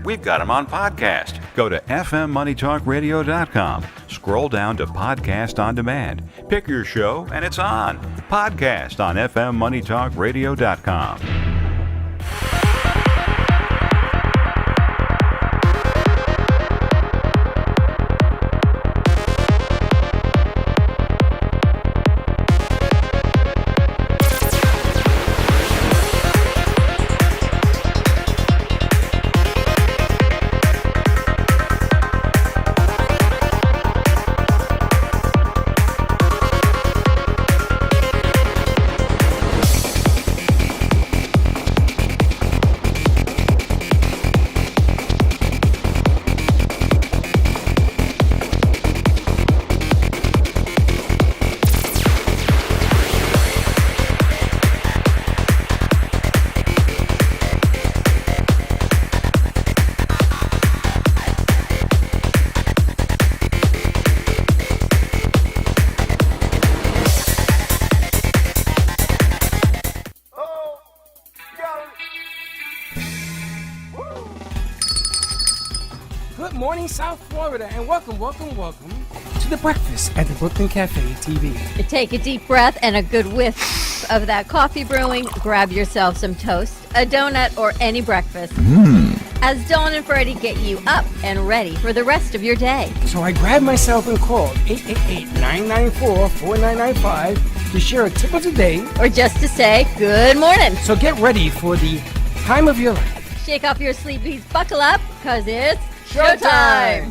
We've got them on podcast. Go to fmmoneytalkradio.com. Scroll down to Podcast on Demand. Pick your show, and it's on. Podcast on fmmoneytalkradio.com. South Florida, and welcome to the breakfast at the Brooklyn Cafe TV. Take a deep breath and a good whiff of that coffee brewing. Grab yourself some toast, a donut, or any breakfast. As Dawn and Freddie get you up and ready for the rest of your day. So I grabbed myself and called 888-994-4995 to share a tip of the day, or just to say good morning. So get ready for the time of your life. Shake off your sleepies, buckle up, because it's showtime!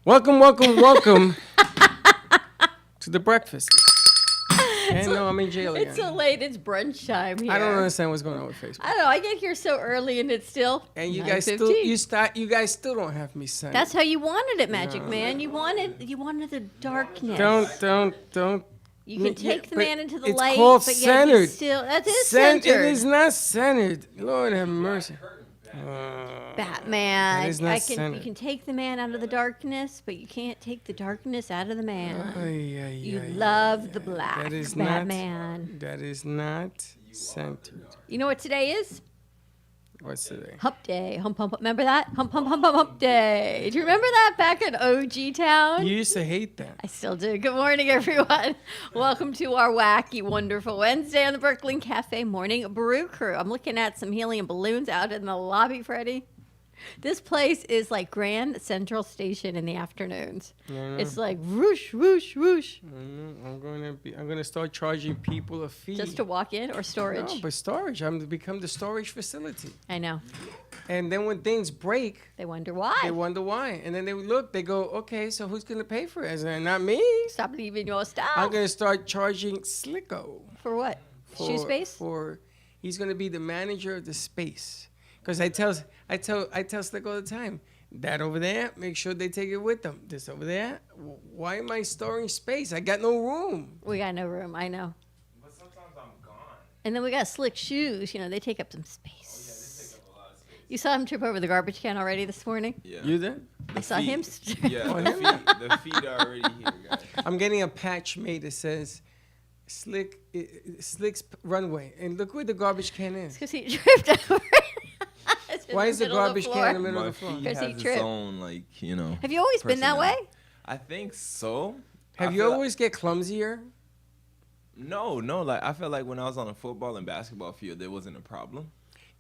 Welcome to the breakfast. And no, I'm in jail again. It's so late. It's brunch time here. I don't understand what's going on with Facebook. I don't know. I get here so early, and it's still and you guys still you guys still don't have me centered. That's how you wanted it, Magic Man. You wanted the darkness. Don't. You can take the man into the light, called but centered. Yet still that is centered. It is not centered. Lord have mercy. Batman. You can take the man out of the darkness, but you can't take the darkness out of the man. You love the black, Batman. That is not centered. You know what today is? What's today? Hump Day. Hump. Remember that? Hump Day. Do you remember that back in OG Town? You used to hate that. I still do. Good morning, everyone. Welcome to our wacky, wonderful Wednesday on the Brooklyn Cafe Morning Brew Crew. I'm looking at some helium balloons out in the lobby, Freddie. This place is like Grand Central Station in the afternoons. It's like whoosh, whoosh, whoosh. I'm going to start charging people a fee. Just to walk in or storage? No, but storage. I'm to become the storage facility. I know. And then when things break, they wonder why. And then they go, okay, so who's going to pay for it? I said, not me. Stop leaving your stuff. I'm going to start charging Slicko. For what? Shoe space? He's going to be the manager of the space. Because I tell Slick all the time, that over there, make sure they take it with them. This over there, why am I storing space? I got no room. We got no room, I know. But sometimes I'm gone. And then we got Slick shoes. They take up some space. Oh, yeah, they take up a lot of space. You saw him trip over the garbage can already this morning? Yeah. You did? I saw him. Yeah, the feet are already here, guys. I'm getting a patch made that says Slick's runway. And look where the garbage can is. Because he tripped over it. Why is the garbage can in the middle of the floor? Because he has his own, Have you always been that way? I think so. Have you always get clumsier? No. Like I feel like when I was on a football and basketball field, there wasn't a problem.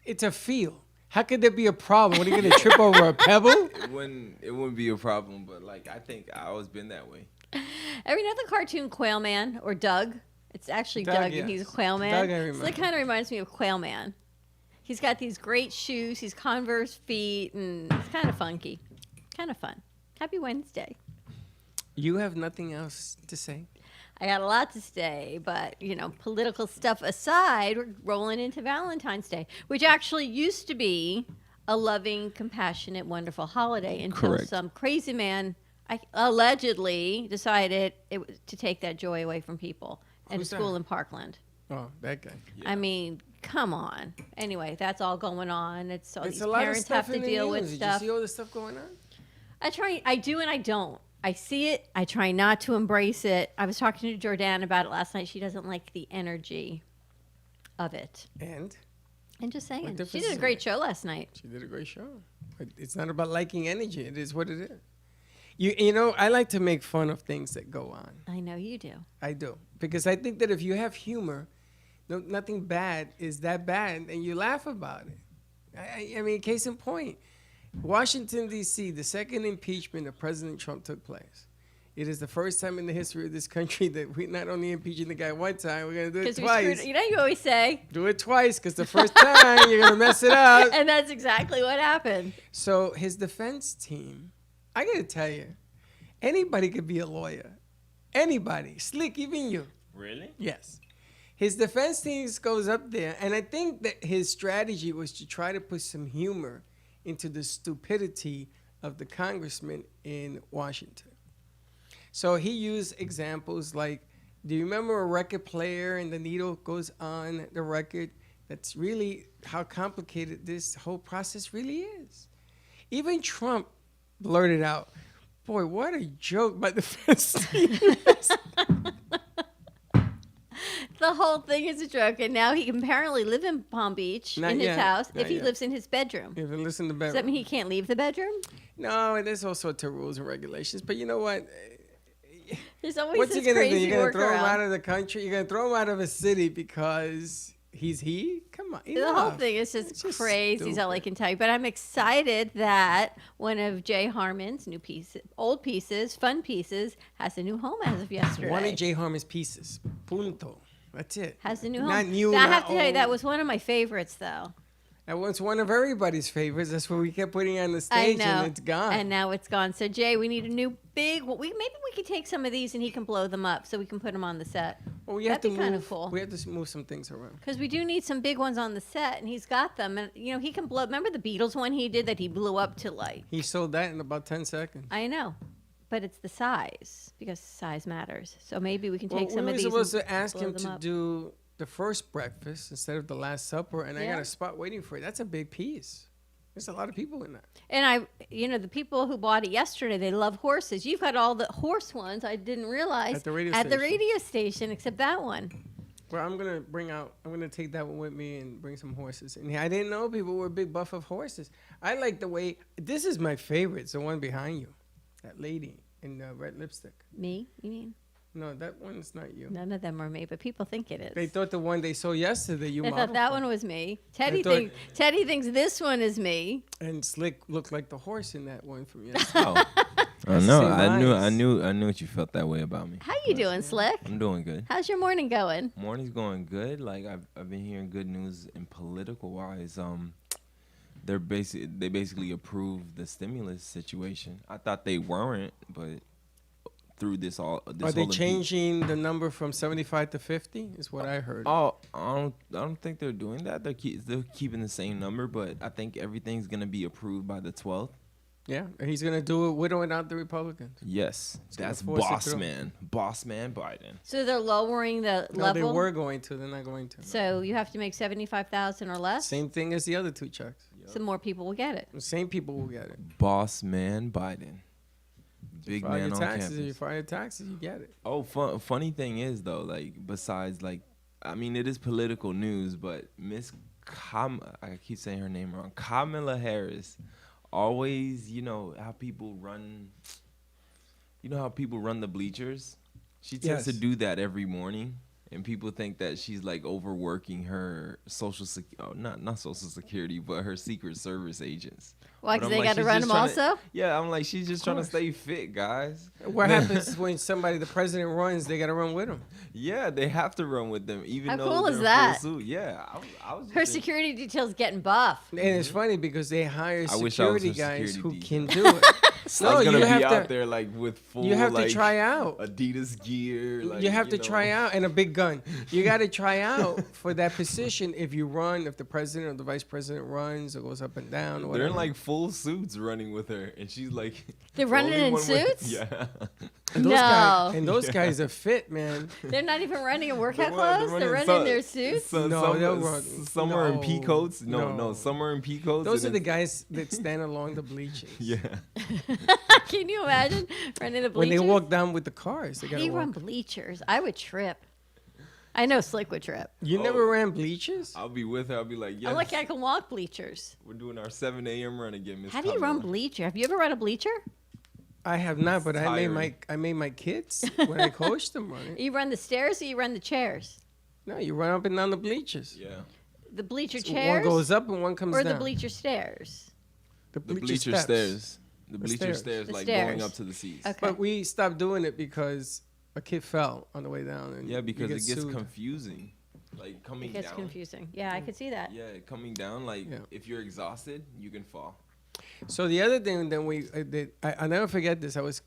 It's a field. How could there be a problem? What, are you going to trip over a pebble? It wouldn't be a problem, but I think I always been that way. Ever know the cartoon Quail Man or Doug? It's actually Doug, yes. And he's Quail Man. Doug, I remember. So that kind of reminds me of Quail Man. He's got these great shoes. He's Converse feet, and it's kind of funky. Kind of fun. Happy Wednesday. You have nothing else to say? I got a lot to say, but, political stuff aside, we're rolling into Valentine's Day, which actually used to be a loving, compassionate, wonderful holiday until some crazy man allegedly decided to take that joy away from people. at a Who's school that? in Parkland. Oh, that guy. I mean, come on. Anyway, that's all going on. It's all It's these a lot of parents stuff have to in the deal news. with Did stuff. you see all the stuff going on? I do and I don't. I see it. I try not to embrace it. I was talking to Jordan about it last night. She doesn't like the energy of it. And Just saying. She difference did does a it great make? show last night. she did a great show. But it's not about liking energy. It is what it is. You know, I like to make fun of things that go on. I know you do. I do. Because I think that if you have humor, nothing bad is that bad, and you laugh about it. I mean, case in point, Washington, D.C., the second impeachment of President Trump took place. It is the first time in the history of this country that we're not only impeaching the guy one time, we're going to do it twice. You know, you always say. Do it twice, because the first time you're going to mess it up. And that's exactly what happened. So his defense team, I got to tell you, anybody could be a lawyer. Anybody. Slick, even you. Really? Yes. His defense team goes up there, and I think that his strategy was to try to put some humor into the stupidity of the congressman in Washington. So he used examples like, do you remember a record player and the needle goes on the record? That's really how complicated this whole process really is. Even Trump blurted out, boy, what a joke by the defense team. The whole thing is a joke, and now he can apparently live in Palm Beach Not in his yet. house Not if he yet. lives in his bedroom. If you listen to Does that mean he can't leave the bedroom? No, there's all sorts of rules and regulations. But you know what? There's always What's he this gonna do? crazy You're gonna throw him out workaround. of the country? You're gonna throw him out of a city because he's he? Come on. The whole enough. thing is It's just crazy. Is all I stupid. can tell you. But I'm excited that one of Jay Harmon's new pieces, old pieces, fun pieces, has a new home as of yesterday. One of Jay Harmon's pieces. Punto. That's it. Has a new home. Not new. Now, I not have to tell you, that old. was one of my favorites, though. That was one of everybody's favorites. That's what we kept putting on the I stage, know. and it's gone. And now it's gone. So Jay, we need a new big. Maybe we could take some of these and he can blow them up so we can put them on the set. well, we have that'd to be kinda move. cool. We have to move some things around. Because we do need some big ones on the set, and he's got them. And you know, he can blow. Remember the Beatles one he did that he blew up to like. He sold that in about 10 seconds. I know, but it's the size because size matters. So maybe we can Well, take we some were of these. supposed and to ask blow him them to up. do the first breakfast instead of the Last Supper, and I got Yeah. a spot waiting for it. That's a big piece. There's a lot of people in that. And the people who bought it yesterday, they love horses. You've got all the horse ones. I didn't realize At the radio the station. radio station, except that one. Well, I'm gonna take that one with me and bring some horses. And I didn't know people were a big buff of horses. I like the way, this is my favorite. It's the one behind you, that lady in the red lipstick. Me? You mean? No, that one's not you. None of them are me, but people think it is. They thought the one they saw yesterday you They thought modeled that for. one was me. thought- Teddy thinks this one is me. And Slick looked like the horse in that one from yesterday. Oh, I Same know. eyes. I knew that you felt that way about me. How you doing, Slick? I'm doing good. How's your morning going? Morning's going good. Like I've been hearing good news in political wise. They basically approved the stimulus situation. I thought they weren't, but through this Are they whole changing the number from 75 to 50? Is what I heard. Oh, I don't think they're doing that. They're keeping the same number, but I think everything's gonna be approved by the 12th. Yeah, and he's gonna do it with or without the Republicans. Yes, gonna that's force it through. Boss man Biden. So they're lowering the No, they level. were going to. They're not going to. So you have to make 75,000 or less. Same thing as the other two checks. So more people will get it. The same people will get it. Boss man Biden. Big File man your on taxes. campus. If you file your taxes, you get it. Oh, funny thing is though, like besides like, I mean it is political news, but I keep saying her name wrong. Kamala Harris, always, you know how people run the bleachers. She tends to Yes. do that every morning, and people think that she's like overworking her not social security, but her Secret Service agents. Why? But Because I'm they like, got to she's run just them trying to- also? Yeah, I'm like, she's just trying to course. stay fit, guys. What happens when the president runs? They got to run with him. Yeah, they have to run with them, even How though cool they're is in that? full suit. Yeah, I was just Her thinking- security detail's getting buff. And it's funny because they hire I wish I was security her guys security who can detail. do it. I was gonna you be have out to. there like with full. You have to like, try out. Adidas gear. Like, You have to know. try out and a big gun. You got to try out for that position if you run, if the president or the vice president runs or goes up and down. Or They're whatever. in like full suits running with her, and she's like. They're the running only in one with- suits? Yeah. And No. those guys are fit, man. They're not even running in workout They're clothes. They're running in their suits. No, they'll run. Some are in No, pea coats. No, no. some are in pea coats. Those are and the it's- guys that stand along the bleachers. Yeah. Can you imagine running the When bleachers? they walk down with the cars, they How got do to you run walk. bleachers? I would trip. I know Slick would trip. You Oh. never ran bleachers? I'll be with her. I'll be like, yes. I'm lucky I can walk bleachers. We're doing our 7 a.m. run again, Miss. How do you run bleacher? Have you ever run a bleacher? I have not, but tiring. I made my kids when I coached them run it. You run the stairs or you run the chairs? No, you run up and down the bleachers. Yeah. The bleacher So chairs one goes up and one comes or down. the bleacher stairs? The The bleacher bleacher steps. stairs. The The bleacher stairs. stairs, The like stairs. going up to the seats. Okay. But we stopped doing it because a kid fell on the way down. And Yeah, you because get it gets sued. confusing. Like coming It gets down. confusing. Yeah, I could see that. Yeah, coming down. Like Yeah. if you're exhausted, you can fall. So the other thing that we did, I'll never forget this. I was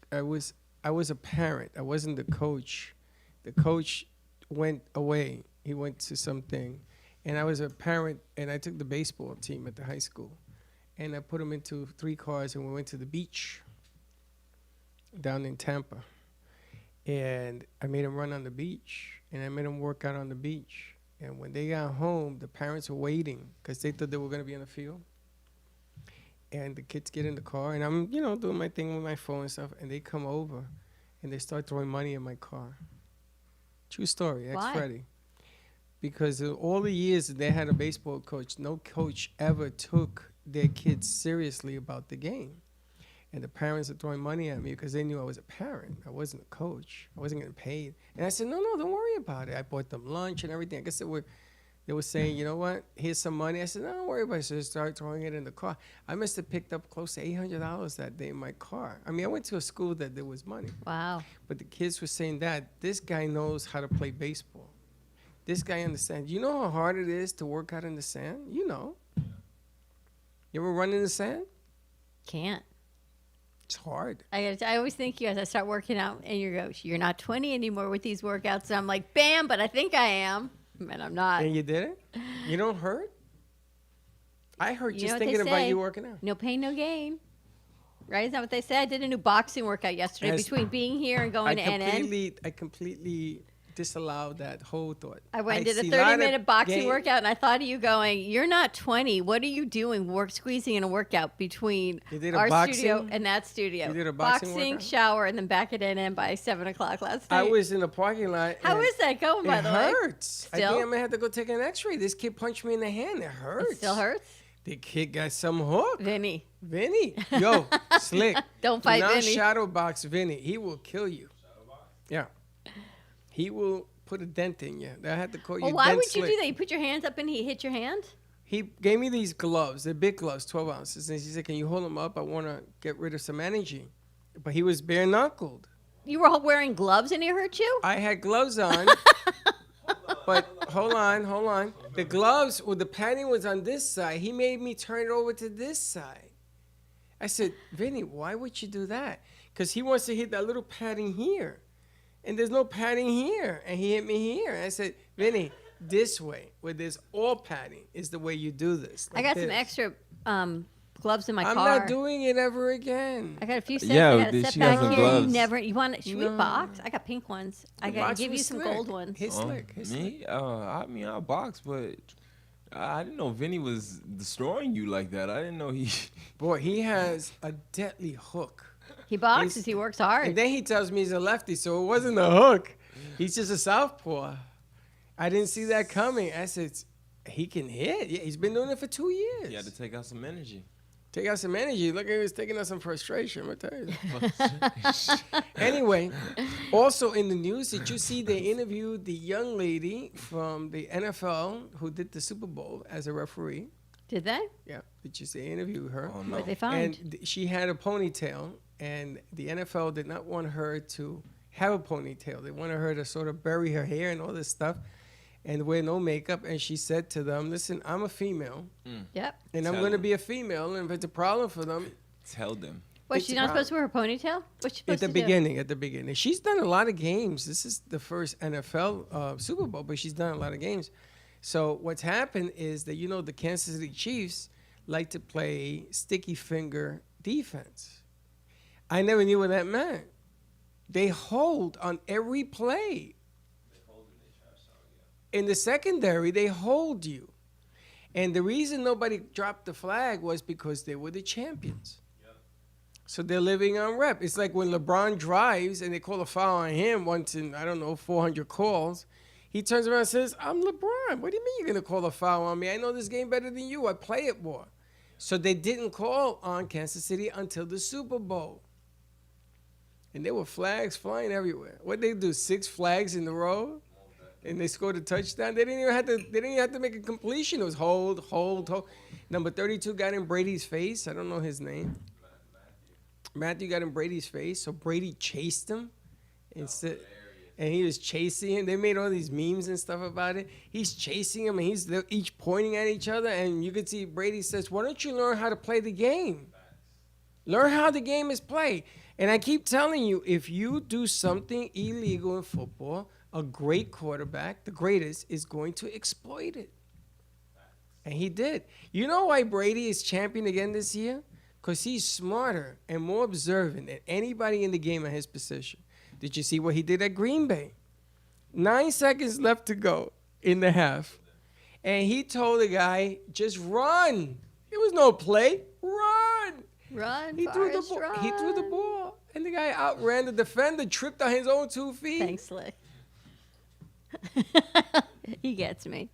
a parent. I wasn't the coach. The coach went away. He went to something, and I was a parent. And I took the baseball team at the high school, and I put them into 3 cars, and we went to the beach down in Tampa. And I made them run on the beach, and I made them work out on the beach. And when they got home, the parents were waiting because they thought they were going to be on the field. And the kids get in the car, and I'm, doing my thing with my phone and stuff, and they come over, and they start throwing money in my car. True story, Why? ex-Freddie. Because of all the years that they had a baseball coach, no coach ever took their kids seriously about the game. And the parents are throwing money at me because they knew I was a parent. I wasn't a coach. I wasn't getting paid. And I said, no, don't worry about it. I bought them lunch and everything. I guess they were saying, you know what, here's some money. I said, no, don't worry about it. So they started throwing it in the car. I must have picked up close to $800 that day in my car. I mean, I went to a school that there was money. Wow. But the kids were saying, Dad, this guy knows how to play baseball. This guy understands. You know how hard it is to work out in the sand? You know. You ever run in the sand? Can't. It's hard. I always think you as I start working out and you go, you're not 20 anymore with these workouts. And I'm like, bam, but I think I am. And I'm not. And you did it? You don't hurt? I hurt You know just what they thinking about say? you working out. No pain, no gain. Right? Is that what they say? I did a new boxing workout yesterday As- between being here and going to NN. I completely disallowed that whole thought. I went and I did a see lot of 30-minute boxing game- workout, and I thought of you going, you're not 20. What are you doing squeezing in a workout between You did a our boxing- studio and that studio? You did a boxing workout? shower, and then back at NN by 7 o'clock last night. I was in the parking lot. How and is that going, by it the way? hurts. I Still? think I'm going to have to go take an x-ray. This kid punched me in the hand. It hurts. It still hurts? The kid got some hook. Vinny. Vinny. Yo, Slick. Don't fight Do not Vinny. shadow box Vinny. He will kill you. Yeah. He will put a dent in you. I had to call you Well, why Dent would you Slick. do that? You put your hands up and he hit your hand? He gave me these gloves. They're big gloves, 12 ounces. And he said, can you hold them up? I want to get rid of some energy. But he was bare-knuckled. You were wearing gloves and he hurt you? I had gloves on. But hold on. The gloves, the padding was on this side. He made me turn it over to this side. I said, Vinny, why would you do that? Because he wants to hit that little padding here. And there's no padding here. And he hit me here. And I said, Vinny, this way, where there's all padding, is the way you do this. I like got some this. extra gloves in my I'm car. not doing it ever again. I got a few sets. Yeah, I got a she set got back some here. gloves. You want? Should we No. box? I got pink ones. I The got box give you was some slick. gold ones. His slick. His slick. Me? I box, but I didn't know Vinny was destroying you like that. I didn't know he. Boy, he has a deadly hook. He boxes. He works hard. And then he tells me he's a lefty, so it wasn't a hook. He's just a southpaw. I didn't see that coming. I said, he can hit. Yeah, he's been doing it for 2 years. He had to take out some energy. Take out some energy. Look, he was taking out some frustration. I tell you. Anyway, also in the news, did you see they interviewed the young lady from the NFL who did the Super Bowl as a referee? Did they? Yeah. Did you see they interviewed her? Oh What no. did they find? And she had a ponytail, and the NFL did not want her to have a ponytail. They wanted her to sort of bury her hair and all this stuff and wear no makeup. And she said to them, listen, I'm a female, Yep. and I'm Tell going to them. be a female, and if it's a problem for them, Tell them. Was It's she a not problem. supposed to wear her ponytail? What's she at supposed the to do? beginning. She's done a lot of games. This is the first NFL Super Bowl, but she's done a lot of games. So what's happened is that, the Kansas City Chiefs like to play sticky finger defense. I never knew what that meant. They hold on every play. In the secondary, they hold you. And the reason nobody dropped the flag was because they were the champions. So they're living on rep. It's like when LeBron drives and they call a foul on him once in, 400 calls. He turns around and says, I'm LeBron. What do you mean you're going to call a foul on me? I know this game better than you. I play it more. So they didn't call on Kansas City until the Super Bowl. And there were flags flying everywhere. What they do, 6 flags in a row? And they scored a touchdown. They didn't even have to make a completion. It was hold. Number 32 got in Brady's face. I don't know his name. Matthew got in Brady's face, so Brady chased him. And he was chasing him. They made all these memes and stuff about it. He's chasing him, and they're each pointing at each other. And you could see Brady says, why don't you learn how to play the game? Learn how the game is played. And I keep telling you, if you do something illegal in football, a great quarterback, the greatest, is going to exploit it. And he did. You know why Brady is champion again this year? Because he's smarter and more observant than anybody in the game at his position. Did you see what he did at Green Bay? 9 seconds left to go in the half. And he told the guy, just run. There was no play. Run. Run, He threw the run. ball. And the guy outran the defender, tripped on his own 2 feet. Thanks, Slick. He gets me.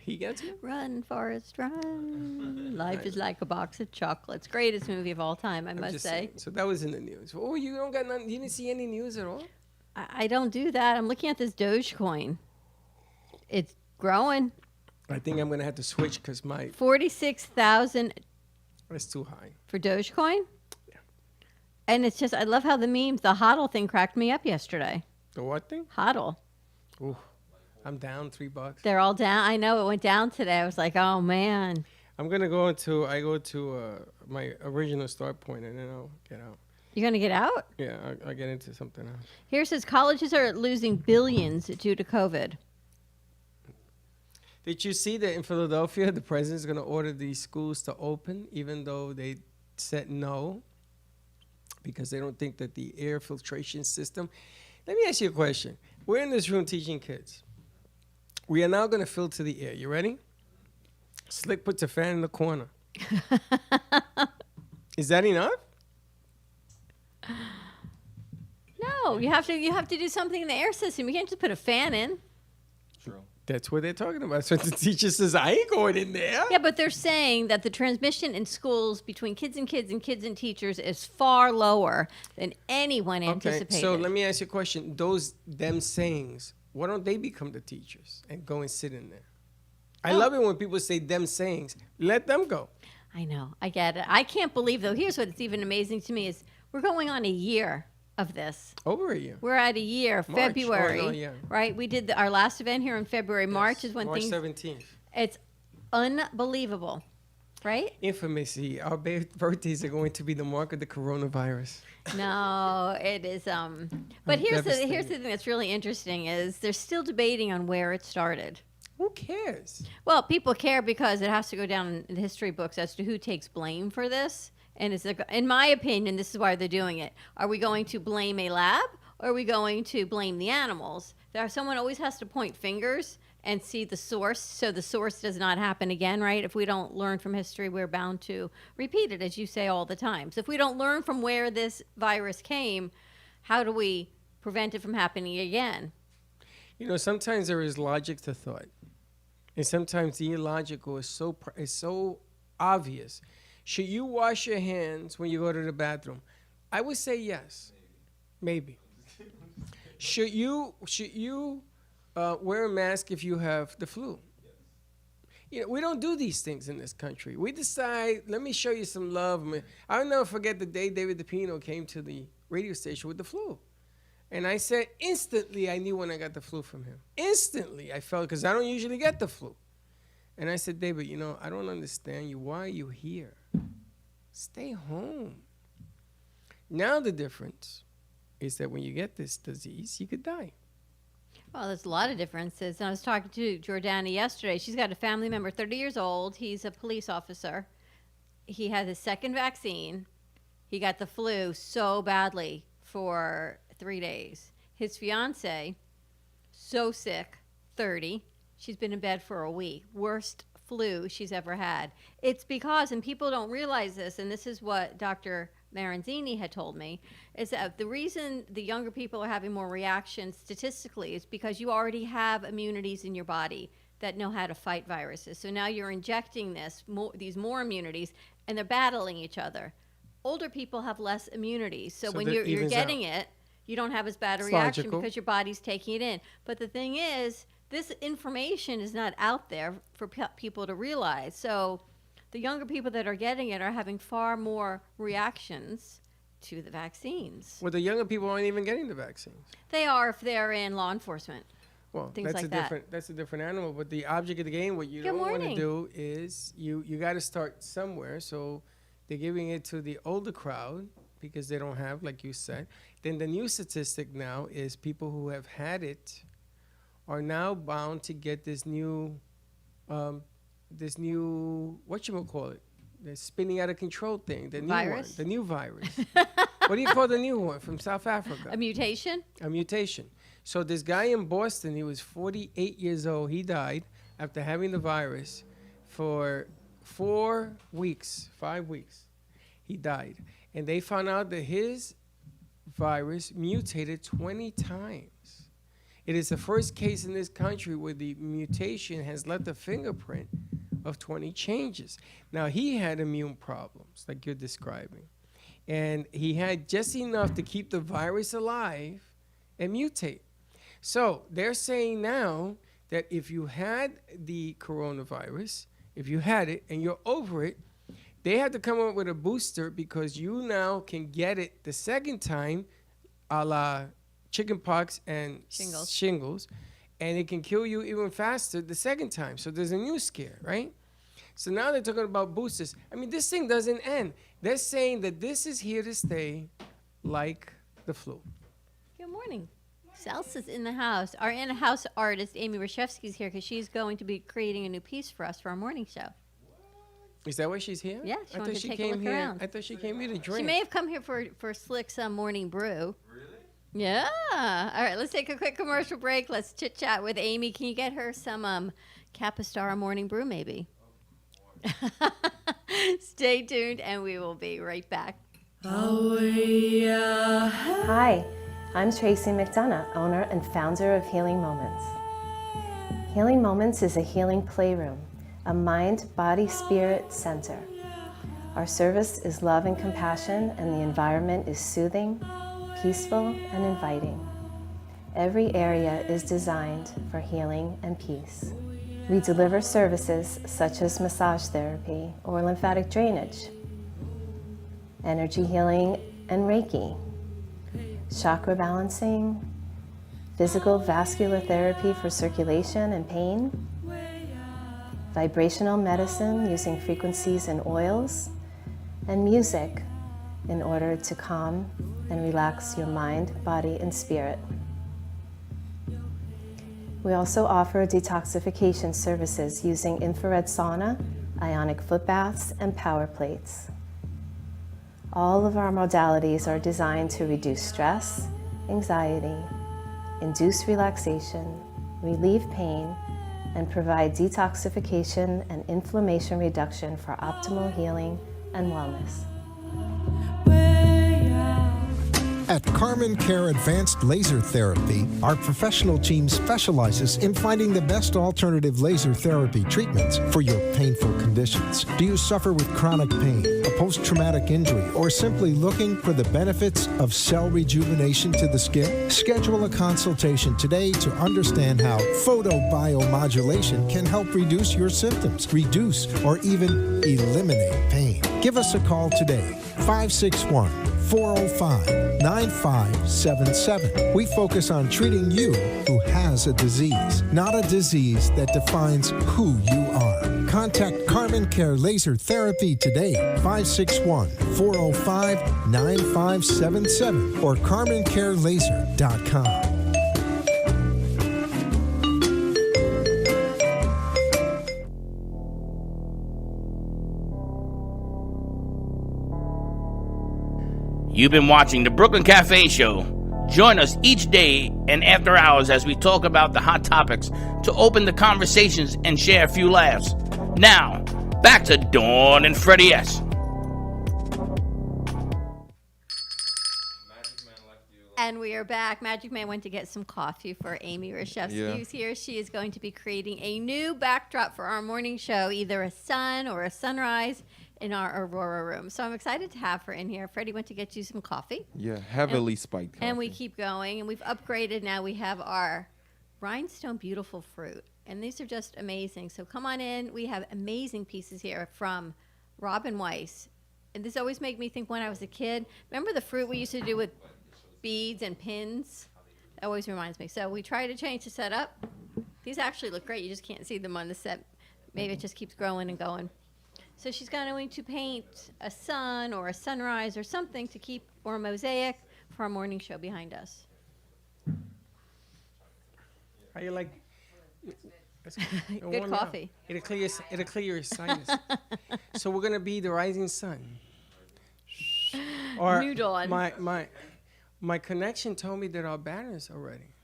He gets me? Run, Forrest, run. Life is like a box of chocolates. Greatest movie of all time, I must say. Saying. So that was in the news. Oh, you don't got nothing? You didn't see any news at all? I don't do that. I'm looking at this Dogecoin. It's growing. I think I'm going to have to switch because my... 46,000 That's too high. for Dogecoin? Yeah. And it's just, I love how the HODL thing cracked me up yesterday. The what thing? HODL. Ooh, I'm down $3. They're all down. I know it went down today. I was like, oh, man. I'm going to go to my original start point and then I'll get out. You're going to get out? Yeah, I'll get into something else. Here it says colleges are losing billions due to COVID. Did you see that in Philadelphia, the president's going to order these schools to open even though they said no because they don't think that the air filtration system... Let me ask you a question. We're in this room teaching kids. We are now going to filter the air. You ready? Slick puts a fan in the corner. Is that enough? No, you have to do something in the air system. You can't just put a fan in. True. That's what they're talking about. So the teacher says, I ain't going in there. Yeah, but they're saying that the transmission in schools between kids and teachers is far lower than anyone anticipated. Okay, so let me ask you a question. Them sayings, why don't they become the teachers and go and sit in there? I love it when people say them sayings. Let them go. I know. I get it. I can't believe, though. Here's what's even amazing to me is we're going on a year of this. Over a year. We're at a year, March. February, Oh, no, yeah. right? We did our last event here in February. March is when March things... 17th. It's unbelievable, right? Infamously, our birthdays are going to be the mark of the coronavirus. No, it is. But here's the devastated. thing that's really interesting is they're still debating on where it started. Who cares? Well, people care because it has to go down in the history books as to who takes blame for this. And it's, in my opinion, this is why they're doing it. Are we going to blame a lab or are we going to blame the animals? Someone always has to point fingers and see the source so the source does not happen again, right? If we don't learn from history, we're bound to repeat it, as you say all the time. So if we don't learn from where this virus came, how do we prevent it from happening again? You know, sometimes there is logic to thought. And sometimes the illogical is so obvious. Should you wash your hands when you go to the bathroom? I would say yes. Maybe. Should you wear a mask if you have the flu? You know, we don't do these things in this country. We decide, let me show you some love. I'll never forget the day David DePino came to the radio station with the flu. And I said, instantly, I knew when I got the flu from him. Instantly, I felt, because I don't usually get the flu. And I said, David, you know, I don't understand you. Why are you here? Stay home. Now the difference is that when you get this disease, you could die. Well, there's a lot of differences. And I was talking to Jordana yesterday. She's got a family member, 30 years old. He's a police officer. He had his second vaccine. He got the flu so badly for 3 days. His fiance, so sick, 30. She's been in bed for a week. Worst flu she's ever had. It's because, and people don't realize this, and this is what Dr. Maranzini had told me, is that the reason the younger people are having more reactions statistically is because you already have immunities in your body that know how to fight viruses. So now you're injecting these more immunities, and they're battling each other. Older people have less immunity. So when you're getting it, you don't have as bad a reaction logical. because your body's taking it in. But the thing is, this information is not out there for people to realize. So the younger people that are getting it are having far more reactions to the vaccines. Well, the younger people aren't even getting the vaccines. They are if they're in law enforcement. Well, Things like that. That's a different animal. But the object of the game, what you Good don't want to morning. do is you got to start somewhere. So they're giving it to the older crowd because they don't have, like you said. Then the new statistic now is people who have had it are now bound to get this new whatchamacallit, the spinning out of control thing, the new Virus? one, the new virus. What do you call the new one from South Africa? A mutation? A mutation. So this guy in Boston, he was 48 years old. He died after having the virus for 5 weeks. He died. And they found out that his virus mutated 20 times. It is the first case in this country where the mutation has left a fingerprint of 20 changes. Now, he had immune problems, like you're describing. And he had just enough to keep the virus alive and mutate. So they're saying now that if you had the coronavirus, if you had it and you're over it, they have to come up with a booster because you now can get it the second time, a la chickenpox and shingles, and it can kill you even faster the second time. So there's a new scare, right? So now they're talking about boosters. I mean, this thing doesn't end. They're saying that this is here to stay like the flu. Good morning. Salsa's in the house. Our in-house artist, Amy Rashevsky, is here because she's going to be creating a new piece for us for our morning show. Is that why she's here? Yeah, she wanted to take a look around. I thought she came here to drink. She may have come here for Slick's morning brew. Really? Yeah. All right, let's take a quick commercial break. Let's chit-chat with Amy. Can you get her some Capistara morning brew, maybe? Stay tuned, and we will be right back. Hi, I'm Tracy McDonough, owner and founder of Healing Moments. Healing Moments is a healing playroom, a mind, body, spirit center. Our service is love and compassion, and the environment is soothing, peaceful, and inviting. Every area is designed for healing and peace. We deliver services such as massage therapy or lymphatic drainage, energy healing and Reiki, chakra balancing, physical vascular therapy for circulation and pain, vibrational medicine using frequencies and oils, and music in order to calm and relax your mind, body, and spirit. We also offer detoxification services using infrared sauna, ionic foot baths, and power plates. All of our modalities are designed to reduce stress, anxiety, induce relaxation, relieve pain, and provide detoxification and inflammation reduction for optimal healing and wellness. At Carmen Care Advanced Laser Therapy, our professional team specializes in finding the best alternative laser therapy treatments for your painful conditions. Do you suffer with chronic pain, a post-traumatic injury, or simply looking for the benefits of cell rejuvenation to the skin? Schedule a consultation today to understand how photobiomodulation can help reduce your symptoms, reduce or even eliminate pain. Give us a call today, 561-405-9577. We focus on treating you who has a disease, not a disease that defines who you are. Contact Carmen Care Laser Therapy today, 561-405-9577 or carmencarelaser.com. You've been watching the Brooklyn Cafe Show. Join us each day and after hours as we talk about the hot topics to open the conversations and share a few laughs. Now, back to Dawn and Freddie S. And we are back. Magic Man went to get some coffee for Amy Reshevsky, Yeah. who's here. She is going to be creating a new backdrop for our morning show, either a sun or a sunrise in our Aurora room. So I'm excited to have her in here. Freddie went to get you some coffee. Yeah, heavily spiked coffee. And we keep going. And we've upgraded. Now we have our rhinestone beautiful fruit. And these are just amazing. So come on in. We have amazing pieces here from Robin Weiss. And this always made me think when I was a kid. Remember the fruit we used to do with beads and pins? That always reminds me. So we try to change the setup. These actually look great. You just can't see them on the set. Maybe it just keeps growing and going. So she's going to paint a sun or a sunrise or something to keep, or a mosaic for our morning show behind us. How you like? Good coffee. It'll clear your sinus. So we're gonna be the rising sun. Or New dawn. My connection told me that our banners are ready.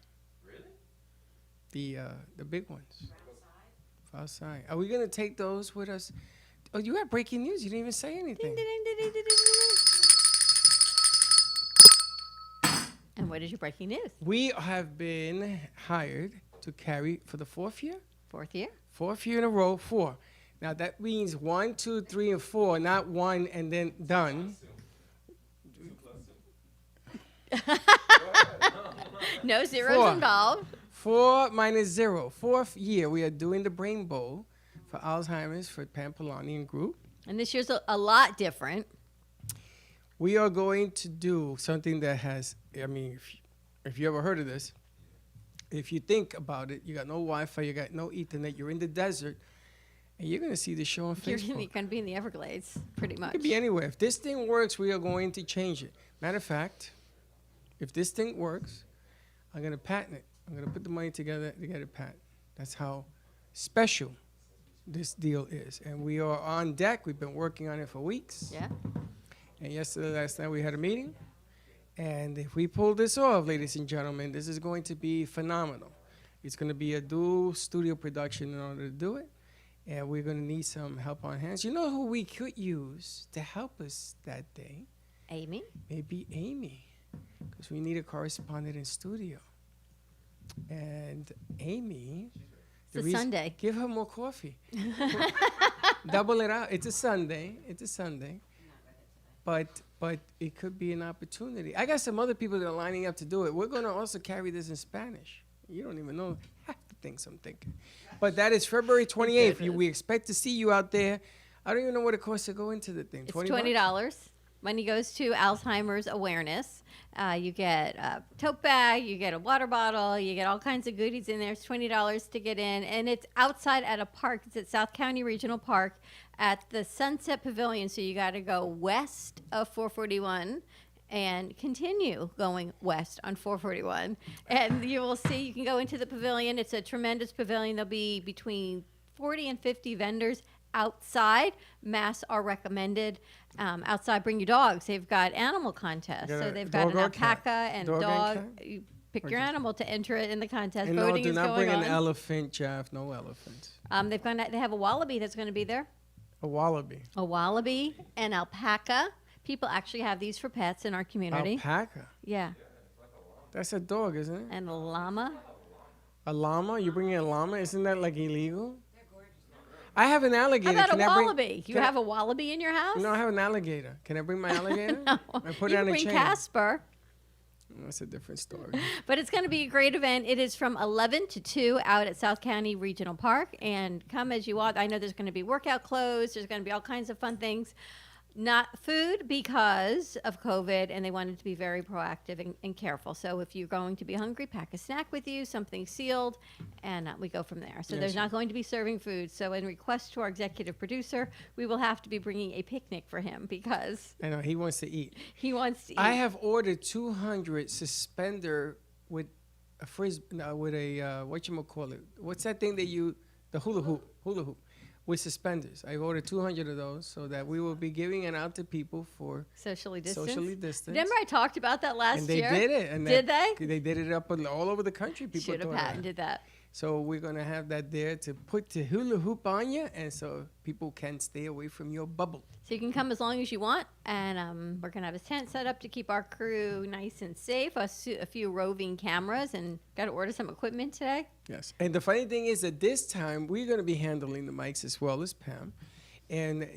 Really? The big ones. For outside. Are we gonna take those with us? Oh, you have breaking news. You didn't even say anything. And what is your breaking news? We have been hired to carry for the fourth year. Fourth year? In a row, 4. Now that means 1, 2, 3, and 4, not 1 and then done. No zeros 4. involved. 4 minus 0. 4th year, we are doing the Brain Bowl for Alzheimer's for Pam Poland and group. And this year's a lot different. We are going to do something that has, I mean, if you ever heard of this, if you think about it, you got no Wi-Fi, you got no Ethernet, you're in the desert, and you're going to see the show on You're Facebook. going to be in the Everglades, pretty much. It could be anywhere. If this thing works, we are going to change it. Matter of fact, if this thing works, I'm going to patent it. I'm going to put the money together to get it patent. That's how special this deal is. And we are on deck. We've been working on it for weeks. Yeah. And last night, we had a meeting. And if we pull this off, ladies and gentlemen, this is going to be phenomenal. It's going to be a dual studio production in order to do it. And we're going to need some help on hands. You know who we could use to help us that day? Amy? Maybe Amy, because we need a correspondent in studio. And Amy, It's a Sunday. Give her more coffee. Double it out. It's a Sunday. But it could be an opportunity. I got some other people that are lining up to do it. We're going to also carry this in Spanish. You don't even know half the things I'm thinking. But that is February 28th. We expect to see you out there. I don't even know what it costs to go into the thing. It's $20. Money goes to Alzheimer's Awareness. You get a tote bag, you get a water bottle, you get all kinds of goodies in there. It's $20 to get in. And it's outside at a park. It's at South County Regional Park at the Sunset Pavilion. So you got to go west of 441 and continue going west on 441. And you will see, you can go into the pavilion. It's a tremendous pavilion. There'll be between 40 and 50 vendors outside. Masks are recommended. Outside, bring your dogs. They've got animal contests. So they've got an alpaca and dog. You pick your animal to enter it in the contest. And Voting no, do is not going bring on. an elephant, Jeff. No elephants. They have a wallaby that's going to be there. A wallaby. A wallaby, an alpaca. People actually have these for pets in our community. Alpaca. Yeah. That's a dog, isn't it? And a llama. A llama? You bringing a llama? Isn't that like illegal? I have an alligator. How about Can a I bring- wallaby? You can I- have a wallaby in your house? No, I have an alligator. Can I bring my alligator? No. I put You it can on a bring chain. Casper. That's a different story. But it's going to be a great event. It is from 11 to 2 out at South County Regional Park. And come as you want. I know there's going to be workout clothes. There's going to be all kinds of fun things. Not food because of COVID, and they wanted to be very proactive and careful. So if you're going to be hungry, pack a snack with you, something sealed, and we go from there. So Yes, there's sir. not going to be serving food. So in request to our executive producer, we will have to be bringing a picnic for him because I know, he wants to eat. he wants to eat. I have ordered 200 suspender with a frisbee, with a, whatchamacallit. What's that thing that the hula hoop. with suspenders. I ordered 200 of those so that we will be giving it out to people for Socially distanced. socially distanced. Remember I talked about that last And they year? did it. And Did that- they? They did it up all over the country. People Should have thought of that. patented that. So we're going to have that there to put the hula hoop on you, and so people can stay away from your bubble. So you can come as long as you want, and we're gonna have a tent set up to keep our crew nice and safe. A few roving cameras, and got to order some equipment today. Yes. And the funny thing is that this time we're going to be handling the mics as well as Pam. And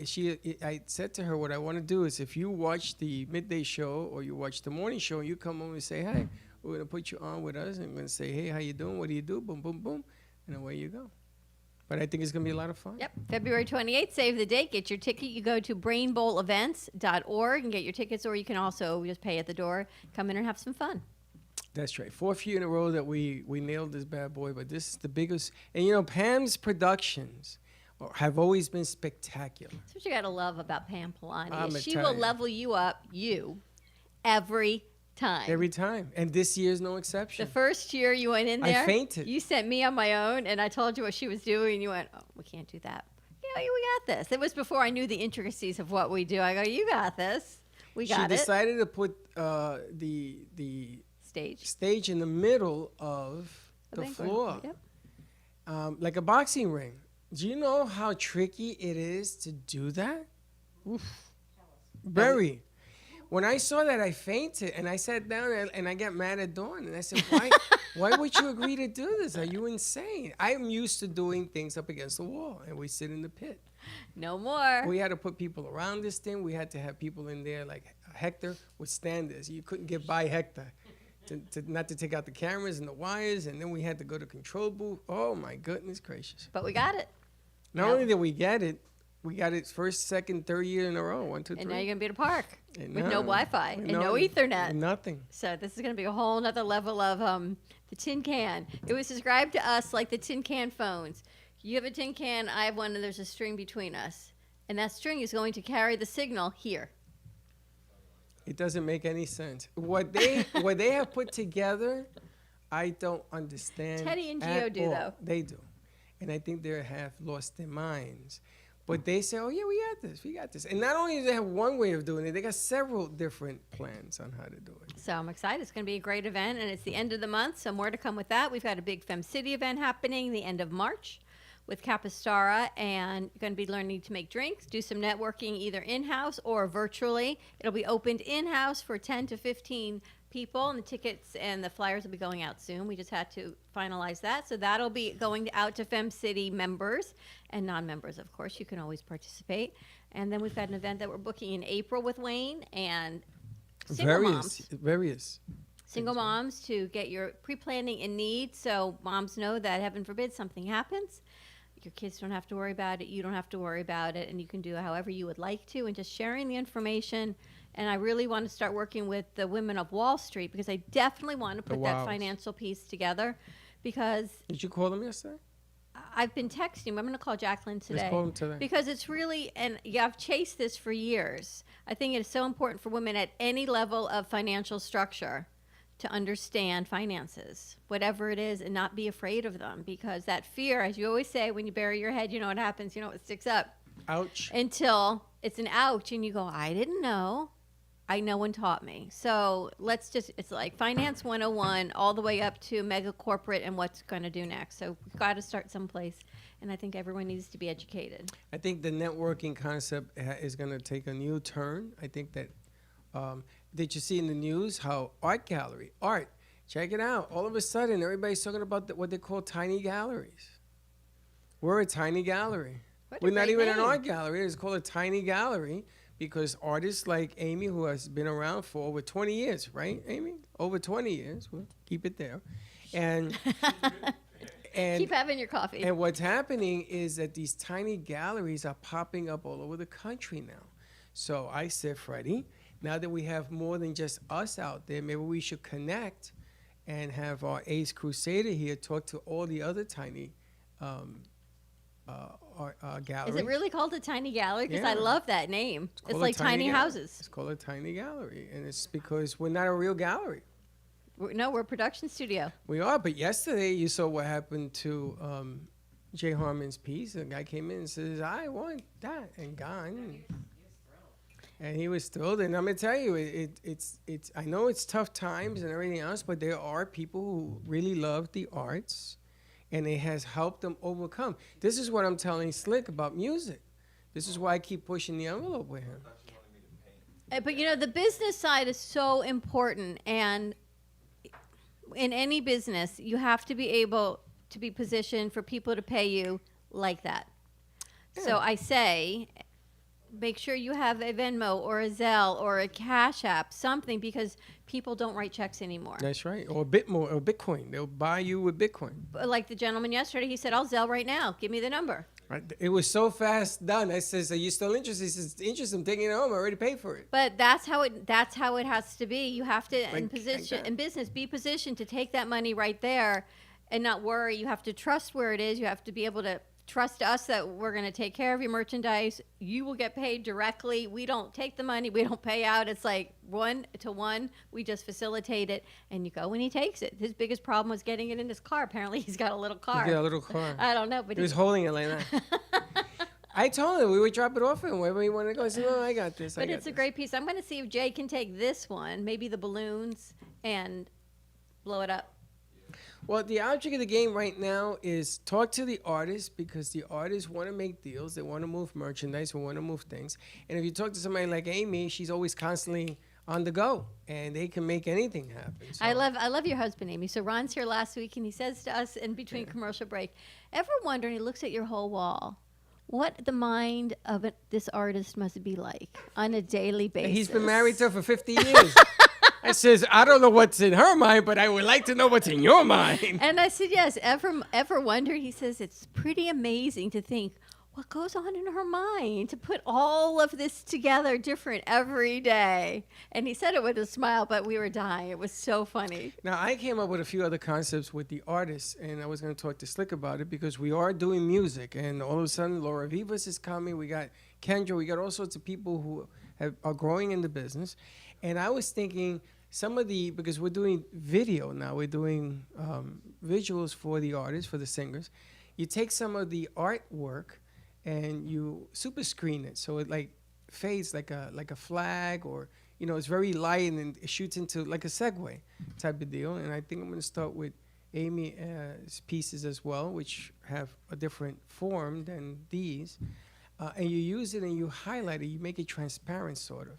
I said to her, what I want to do is if you watch the midday show or you watch the morning show and you come over and say, hi, we're going to put you on with us and we're going to say, hey, how you doing? What do you do? Boom, boom, boom. And away you go. But I think it's going to be a lot of fun. Yep, February 28th, save the date. Get your ticket. You go to brainbowlevents.org and get your tickets, or you can also just pay at the door. Come in and have some fun. That's right. 4th year in a row that we nailed this bad boy, but this is the biggest. And, you know, Pam's productions have always been spectacular. That's what you got to love about Pam Poland. I'ma She tell will you. level you up, every time. Every time. And this year's no The exception. first year you went in I there, fainted. You sent me on my own, and I told you what she was doing, and you went, oh, we can't do that. Yeah, we got this. It was before I knew the intricacies of what we do. I go, you got this. We got She it. decided to put the Stage. stage in the middle of the bank room. floor, Yep. like a boxing ring. Do you know how tricky it is to do that? Oof. Very. When I saw that, I fainted, and I sat down and I got mad at Dawn, and I said, why would you agree to do this? Are you insane? I'm used to doing things up against the wall, and we sit in the pit. No more. We had to put people around this thing. We had to have people in there like Hector with standers. You couldn't get by Hector. Not to take out the cameras and the wires, and then we had to go to control booth. Oh my goodness gracious! But we got it. Not Yep. only did we get it first, second, third year in a row. 1, 2, 3. And now you're going to be at a park And with no now- Wi-Fi and no no- Ethernet. Nothing. So this is going to be a whole nother level of the tin can. It was described to us like the tin can phones. You have a tin can, I have one, and there's a string between us. And that string is going to carry the signal here. It doesn't make any sense. What they have put together, I don't understand. Teddy and at Gio do, all. though. They do, and I think they have lost their minds. But they say, "Oh yeah, we got this." And not only do they have one way of doing it, they got several different plans on how to do it. So I'm excited. It's going to be a great event, and it's the end of the month, so more to come with that. We've got a big Femme City event happening the end of March with Capistara, and you're going to be learning to make drinks, do some networking either in-house or virtually. It'll be opened in-house for 10 to 15 people, and the tickets and the flyers will be going out soon. We just had to finalize that. So that'll be going out to Femme City members and non-members, of course. You can always participate. And then we've got an event that we're booking in April with Wayne and single moms. Various. Single moms to get your pre-planning in need, so moms know that, heaven forbid, something happens. Your kids don't have to worry about it. You don't have to worry about it. And you can do it however you would like to, and just sharing the information. And I really want to start working with the women of Wall Street, because I definitely want to put that Wows. financial piece together, because Did you call them yesterday? I've been texting them. I'm going to call Jacqueline today. Let's call them today. Because it's really, and yeah, I've chased this for years. I think it is so important for women at any level of financial structure to understand finances, whatever it is, and not be afraid of them. Because that fear, as you always say, when you bury your head, you know what happens, you know what sticks up. Ouch. Until it's an ouch, and you go, I didn't know. No one taught me. So let's just, it's like Finance 101 all the way up to mega corporate and what's going to do next. So we've got to start someplace, and I think everyone needs to be educated. I think the networking concept is going to take a new turn. I think that, did you see in the news how art, check it out. All of a sudden, everybody's talking about what they call tiny galleries. We're a tiny gallery. What a We're not great even an name. art gallery. It's called a tiny gallery because artists like Amy, who has been around for over 20 years, right, Amy? Over 20 years. We'll keep it there. And Keep having your coffee. and what's happening is that these tiny galleries are popping up all over the country now. So I said, Freddie, now that we have more than just us out there, maybe we should connect and have our Ace Crusader here talk to all the other tiny galleries. Is it really called a tiny gallery? Because I Yeah. love that name. It's called a like tiny gallery. houses. It's called a tiny gallery, and it's because we're not a real gallery. We're a production studio. We are, but yesterday you saw what happened to Jay Harmon's piece. The guy came in and says, I want that, and gone. And he was thrilled. And I'm going to tell you, it's. I know it's tough times and everything else, but there are people who really love the arts, and it has helped them overcome. This is what I'm telling Slick about music. This is why I keep pushing the envelope with him. But you know, the business side is so important, and in any business, you have to be able to be positioned for people to pay you like that. Yeah. So I say, make sure you have a Venmo or a Zelle or a Cash App, something, because people don't write checks anymore. That's right. Or Bitcoin. They'll buy you with Bitcoin. But like the gentleman yesterday, he said, I'll Zelle right now. Give me the number. Right. It was so fast done. I says, are you still interested? He says, interested. I'm taking it home. I already paid for it. But that's how it has to be. You have to, in business, be positioned to take that money right there and not worry. You have to trust where it is. You have to be able to trust us that we're going to take care of your merchandise. You will get paid directly. We don't take the money. We don't pay out. It's like 1-to-1. We just facilitate it, and you go when he takes it. His biggest problem was getting it in his car. Apparently, he's got a little car. He's got a little car. I don't know, but he was holding it like that. I told him we would drop it off him wherever he wanted to go. I said, no, I got this. But it's a great piece. I'm going to see if Jay can take this one, maybe the balloons, and blow it up. Well, the object of the game right now is talk to the artists, because the artists want to make deals. They want to move merchandise. They want to move things. And if you talk to somebody like Amy, she's always constantly on the go, and they can make anything happen. So. I love your husband, Amy. So Ron's here last week, and he says to us in between commercial break, ever wonder, and he looks at your whole wall, what the mind of this artist must be like on a daily basis? He's been married to her for 50 years. I says, I don't know what's in her mind, but I would like to know what's in your mind. And I said, yes, ever wonder? He says, it's pretty amazing to think what goes on in her mind to put all of this together different every day. And he said it with a smile, but we were dying. It was so funny. Now, I came up with a few other concepts with the artists, and I was going to talk to Slick about it, because we are doing music, and all of a sudden, Laura Vivas is coming. We got Kendra. We got all sorts of people who are growing in the business. And I was thinking because we're doing video now, we're doing visuals for the artists, for the singers. You take some of the artwork and you super screen it, so it like fades like a flag, or it's very light, and it shoots into like a Segway type of deal. And I think I'm going to start with Amy's pieces as well, which have a different form than these. And you use it and you highlight it, you make it transparent sort of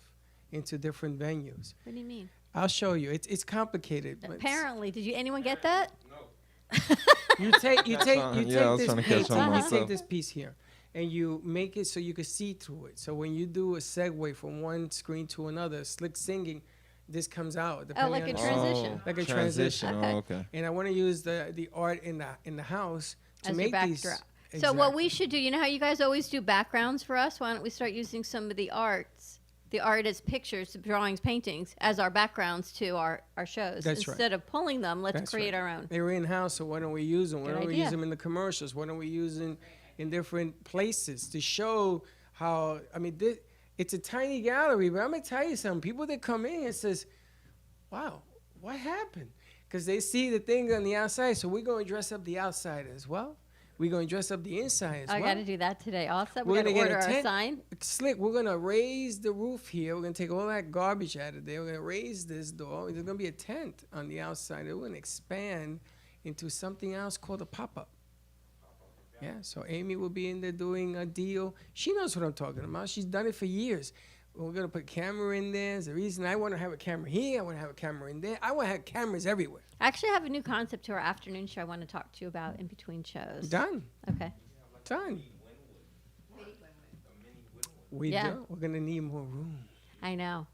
into different venues. What do you mean? I'll show you. It's complicated. Apparently, did anyone get that? No. You take this piece here, and you make it so you can see through it. So when you do a segue from one screen to another, Slick singing, this comes out. Like a transition. Like a transition. Okay. Oh, okay. And I want to use the art in the house to as make your these. backdrop. Exactly. So what we should do, you know how you guys always do backgrounds for us? Why don't we start using some of the artist pictures, drawings, paintings as our backgrounds to our shows. That's right. Instead of pulling them, let's create our own. They were in-house, so why don't we use them? Why don't we idea. use them in the commercials? Why don't we use them in different places to show how, it's a tiny gallery, but I'm going to tell you something. People that come in and says, wow, what happened? Because they see the things on the outside, so we're going to dress up the outside as well. We're going to dress up the inside as well. I got to do that today also. We're going to order our sign. Slick, we're going to raise the roof here. We're going to take all that garbage out of there. We're going to raise this door. There's going to be a tent on the outside. We're going to expand into something else called a pop-up. Yeah, so Amy will be in there doing a deal. She knows what I'm talking about. She's done it for years. We're going to put camera in there. There's a reason I want to have a camera here. I want to have a camera in there. I want to have cameras everywhere. I actually have a new concept to our afternoon show I want to talk to you about in between shows. Done. Okay. Done. We do. We're going to need more room. I know.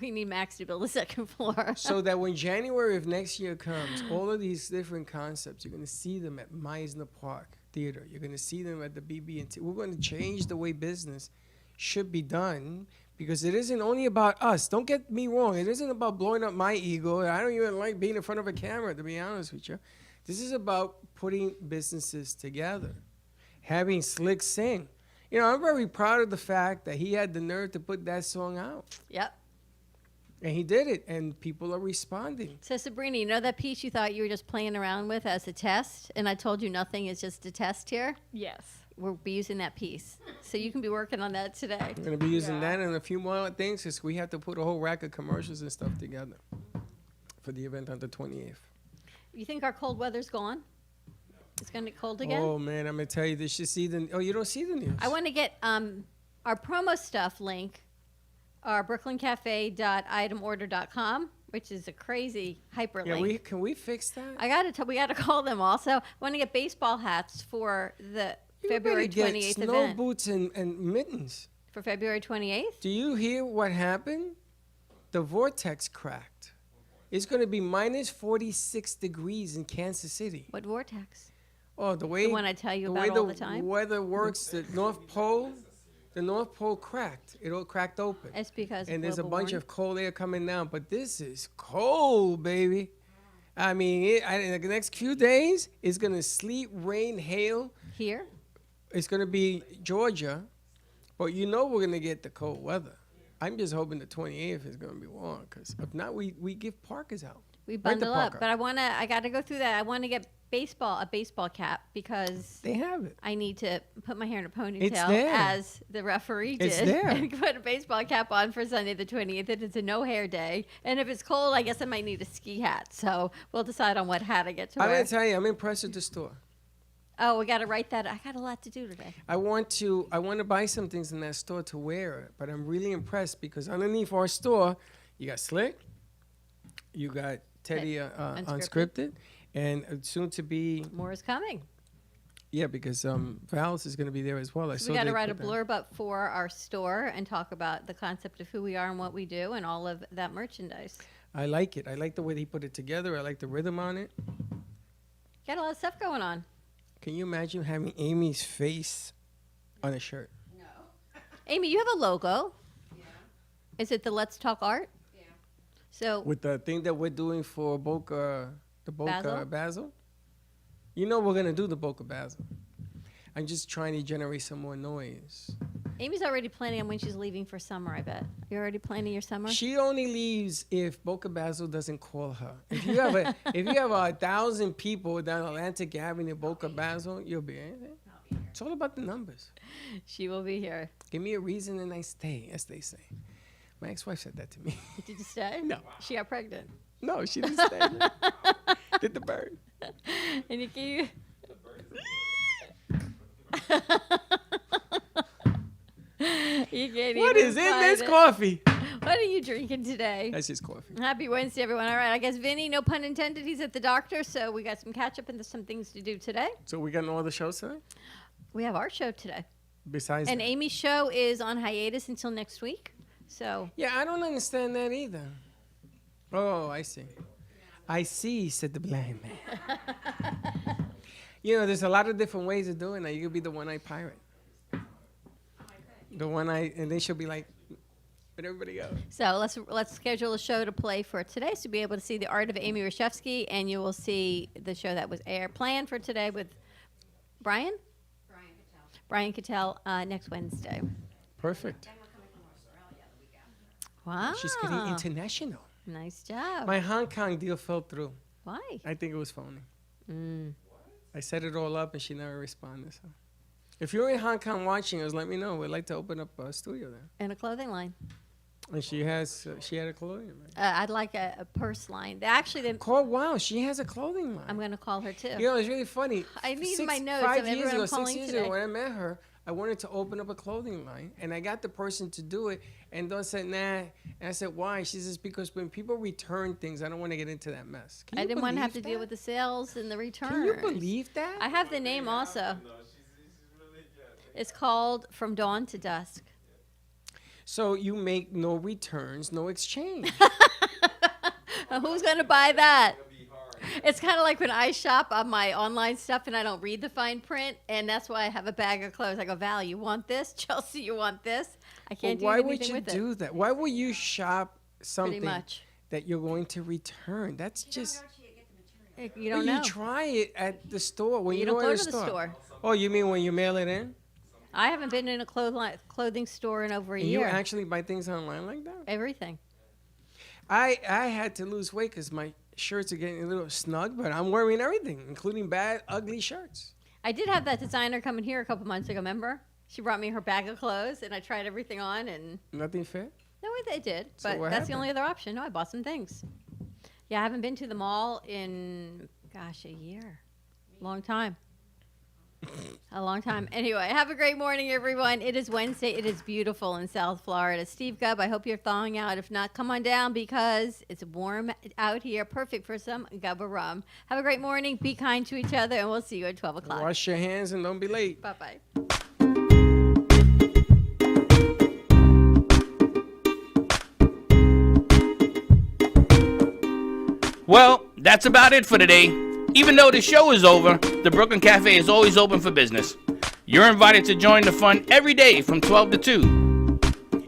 We need Max to build a second floor. So that when January of next year comes, all of these different concepts, you're going to see them at Meisner Park Theater. You're going to see them at the BB&T. We're going to change the way business should be done, because it isn't only about us. Don't get me wrong. It isn't about blowing up my ego. I don't even like being in front of a camera, to be honest with you. This is about putting businesses together, having Slick sing. I'm very proud of the fact that he had the nerve to put that song out. Yep. And he did it, and people are responding. So Sabrina, you know that piece you thought you were just playing around with as a test, and I told you nothing is just a test here? Yes. We'll be using that piece. So you can be working on that today. We're going to be using that and a few more things because we have to put a whole rack of commercials and stuff together for the event on the 28th. You think our cold weather's gone? It's going to get cold again? Oh, man, I'm going to tell you, this. You see the... Oh, you don't see the news? I want to get our promo stuff link, our brooklyncafe.itemorder.com, which is a crazy hyperlink. Yeah, can we fix that? We got to call them also. I want to get baseball hats for the February 28th snow event. boots and mittens. For February 28th? Do you hear what happened? The vortex cracked. It's going to be minus 46 degrees in Kansas City. What vortex? Oh, the way The one I tell you about all the time? weather works, the North Pole cracked. It all cracked open. It's because of And there's a global bunch warming. of cold air coming down, but this is cold, baby. I mean, in the next few days, it's going to sleet, rain, hail. Here? It's going to be Georgia, but you know we're going to get the cold weather. I'm just hoping the 28th is going to be warm, because if not, we give parkas out. We Rent the bundle up. parka. But I got to go through that. I want to get a baseball cap, because They have it. I need to put my hair in a It's ponytail there. as the referee did. It's there. And put a baseball cap on for Sunday the 20th. And it's a no hair day. And if it's cold, I guess I might need a ski hat. So we'll decide on what hat I get to I'm wear. going to tell you, I'm impressed with the store. Oh, we got to write that. I got a lot to do today. I want to buy some things in that store to wear, but I'm really impressed because underneath our store, you got Slick, you got Teddy Unscripted, and soon to be, More is coming. yeah, because Val's is going to be there as well. I So saw we got to they write a put that. blurb up for our store and talk about the concept of who we are and what we do and all of that merchandise. I like it. I like the way he put it together. I like the rhythm on it. Got a lot of stuff going on. Can you imagine having Amy's face on a shirt? Amy, you have a logo. Yeah. Is it the Let's Talk Art? Yeah. So With the thing that we're doing for the Boca Basil? Basil? You know we're going to do the Boca Basil. I'm just trying to generate some more noise. Amy's already planning on when she's leaving for summer, I bet. You're already planning your summer? She only leaves if Boca Basil doesn't call her. If you have 1,000 people down Atlantic Avenue, Boca Basil, you'll be anything. It's all about the numbers. She will be here. Give me a reason and I stay, as they say. My ex-wife said that to me. Did you stay? No. She got pregnant. No, she didn't stay. Did the bird. And you can... You can't What even is in find this it. coffee? What are you drinking today? That's just coffee. Happy Wednesday, everyone. All right, I guess Vinny, no pun intended, he's at the doctor, so we got some catch up and there's some things to do today. So we got no other shows today? We have our show today. Besides And that? Amy's show is on hiatus until next week. So Yeah, I don't understand that either. Oh, I see. I see, said the blind man. You know, there's a lot of different ways of doing that. You could be the one-eyed pirate. The one-eyed, and then she'll be like, but everybody else. So let's schedule a show to play for today, so you'll be able to see the art of Amy Rashevsky, and you will see the show that was planned for today with Brian Cattell next Wednesday. Perfect. Wow, She's getting international. nice job. My Hong Kong deal fell through. Why? I think it was phony. I set it all up and she never responded. So, if you're in Hong Kong watching us, let me know. We'd like to open up a studio there. And a clothing line. And she had a clothing line. I'd like a purse line. Wow, she has a clothing line. I'm going to call her too. You know, it's really funny. I need my notes 5 of years everyone ago, I'm 6 calling years today. ago, when I met her, I wanted to open up a clothing line, and I got the person to do it, and Dawn said, nah. And I said, why? She says, because when people return things, I don't want to get into that mess. Can I you didn't want to have to believe deal that? with the sales and the return. Can you believe that? I have the name also. It's called From Dawn to Dusk. So you make no returns, no exchange. Who's going to buy that? It's kind of like when I shop on my online stuff and I don't read the fine print, and that's why I have a bag of clothes. I go, Val, you want this? Chelsea, you want this? I can't do Why anything would you with do that? Why would you shop something much. that you're going to return? That's just... it. You don't Well, know. you try it at the store. When You you don't go go in to the store. Oh, you mean when you mail it in? I haven't been in a clothing store in over a And year. you actually buy things online like that? Everything. I had to lose weight because my shirts are getting a little snug, but I'm wearing everything, including bad, ugly shirts. I did have that designer come in here a couple months ago, remember? She brought me her bag of clothes, and I tried everything on, and... Nothing fit? No, they did, So but what that's the happened? only other option. No, I bought some things. Yeah, I haven't been to the mall in, gosh, a year. Long time. A long time. Anyway, have a great morning, everyone. It is Wednesday. It is beautiful in South Florida. Steve Gubb, I hope you're thawing out. If not, come on down because it's warm out here. Perfect for some Gubba rum. Have a great morning. Be kind to each other, and we'll see you at 12 o'clock. Wash your hands and don't be late. Bye-bye. Well, that's about it for today. Even though the show is over, the Brooklyn Cafe is always open for business. You're invited to join the fun every day from 12 to 2.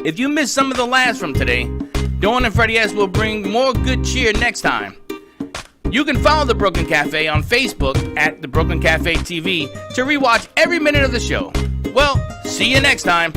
If you missed some of the laughs from today, Dawn and Freddie S. will bring more good cheer next time. You can follow the Brooklyn Cafe on Facebook at the Brooklyn Cafe TV to rewatch every minute of the show. Well, see you next time.